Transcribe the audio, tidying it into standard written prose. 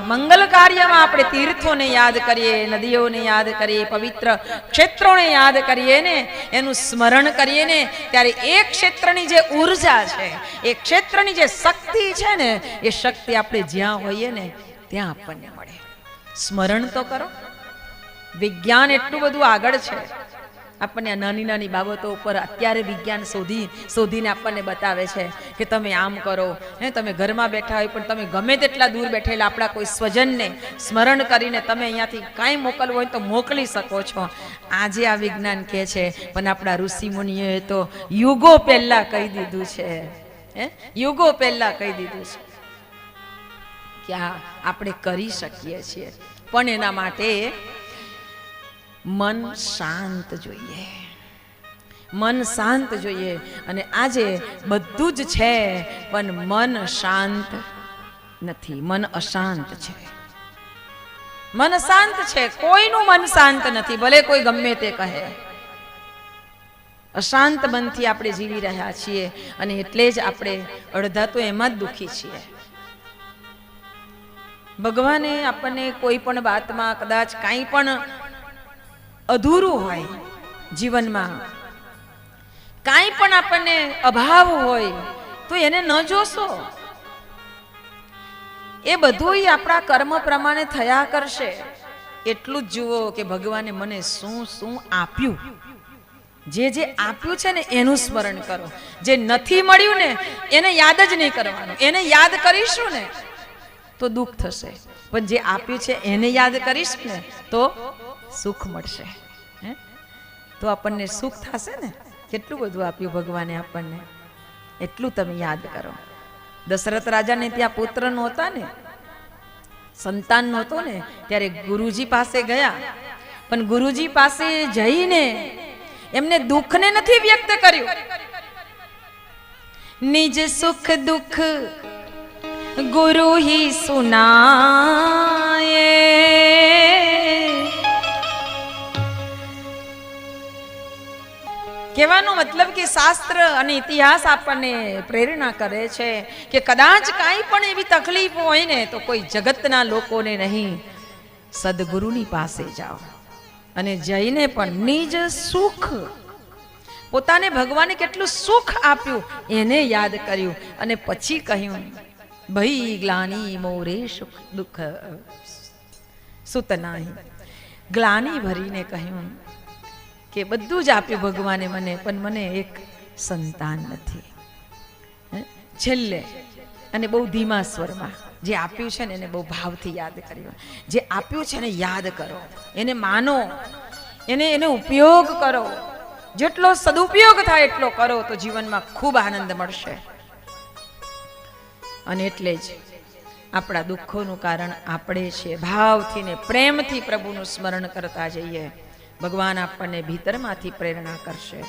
મંગલ કાર્યમાં આપણે તીર્થોને યાદ કરીએ, નદીઓને યાદ કરીએ, પવિત્ર ક્ષેત્રોને યાદ કરીએ ને, એનું સ્મરણ કરીએ ને, ત્યારે એ ક્ષેત્રની જે ઉર્જા છે, એ ક્ષેત્રની જે શક્તિ છે ને, એ શક્તિ આપણે જ્યાં હોઈએ ને ત્યાં આપણને મળે. સ્મરણ તો કરો. વિજ્ઞાન એટલું બધું આગળ છે, આપણને આ નાની નાની બાબતો ઉપર અત્યારે વિજ્ઞાન શોધીને આપણને બતાવે છે કે તમે આમ કરો. તમે ઘરમાં બેઠા હોય પણ તમે ગમે તેટલા દૂર બેઠેલા આપણા કોઈ સ્વજનને સ્મરણ કરીને તમે અહીંયાથી કાંઈ મોકલવું હોય તો મોકલી શકો છો. આજે આ વિજ્ઞાન કહે છે, પણ આપણા ઋષિ મુનિઓએ તો યુગો પહેલા કહી દીધું છે. યુગો પહેલા કહી દીધું છે કે આપણે કરી શકીએ છીએ, પણ એના માટે મન શાંત જોઈએ. મન શાંત જોઈએ. અને આજે બધું જ છે, પણ મન શાંત નથી. મન અશાંત છે. મન શાંત છે, કોઈનું મન શાંત નથી, ભલે કોઈ ગમે તે કહે. અશાંત મનથી આપણે જીવી રહ્યા છીએ, અને એટલે જ આપણે અડધા તો એમાં જ દુઃખી છીએ. ભગવાને આપણને કોઈ પણ વાતમાં કદાચ કાંઈ પણ અધૂરું હોય જીવનમાં, કાંઈ પણ આપણને અભાવ હોય તો એને ન જોશો. એ બધું આપણા કર્મ પ્રમાણે થયા કરશે. એટલું જ જુઓ કે ભગવાને મને શું શું આપ્યું. જે જે આપ્યું છે ને એનું સ્મરણ કરો. જે નથી મળ્યું ને એને યાદ જ નહીં કરવાનું. એને યાદ કરીશું ને તો દુઃખ થશે, પણ જે આપ્યું છે એને યાદ કરીશ ને તો સુખ મળશે. તો આપણને સુખ થશે ને. કેટલું બધું આપ્યું ભગવાને આપણને, એટલું તમે યાદ કરો. દશરથ રાજાને ત્યાં પુત્ર નહોતા ને, સંતાન નહોતો ને, ત્યારે ગુરુજી પાસે ગયા. પણ ગુરુજી પાસે જઈને એમને દુઃખને નથી વ્યક્ત કર્યું. નિજ સુખ દુઃખ ગુરુ હી સુનાએ. કહેવાનો મતલબ કે શાસ્ત્ર અને ઇતિહાસ આપણને પ્રેરણા કરે છે કે કદાચ કાંઈ પણ એવી તકલીફ હોય ને તો કોઈ જગતના લોકોને નહીં, સદગુરુની પાસે જાઓ. અને જઈને પણ નિજ સુખ, પોતાને ભગવાને કેટલું સુખ આપ્યું એને યાદ કર્યું. અને પછી કહ્યું ભઈ ગ્લાની મોરે સુખ દુઃખ સુતનાહી. ગ્લાની ભરીને કહ્યું કે બધું જ આપ્યું ભગવાને મને, પણ મને એક સંતાન નથી. છેલ્લે અને બહુ ધીમા સ્વરમાં જે આપ્યું છે ને એને બહુ ભાવથી યાદ કર્યું. જે આપ્યું છે ને યાદ કરો, એને માનો, એને ઉપયોગ કરો. જેટલો સદુપયોગ થાય એટલો કરો તો જીવનમાં ખૂબ આનંદ મળશે. અને એટલે જ આપણા દુઃખોનું કારણ આપણે છીએ. ભાવથી ને પ્રેમથી પ્રભુનું સ્મરણ કરતા જઈએ. ભગવાન આપણને ભીતરમાંથી પ્રેરણા કરશે.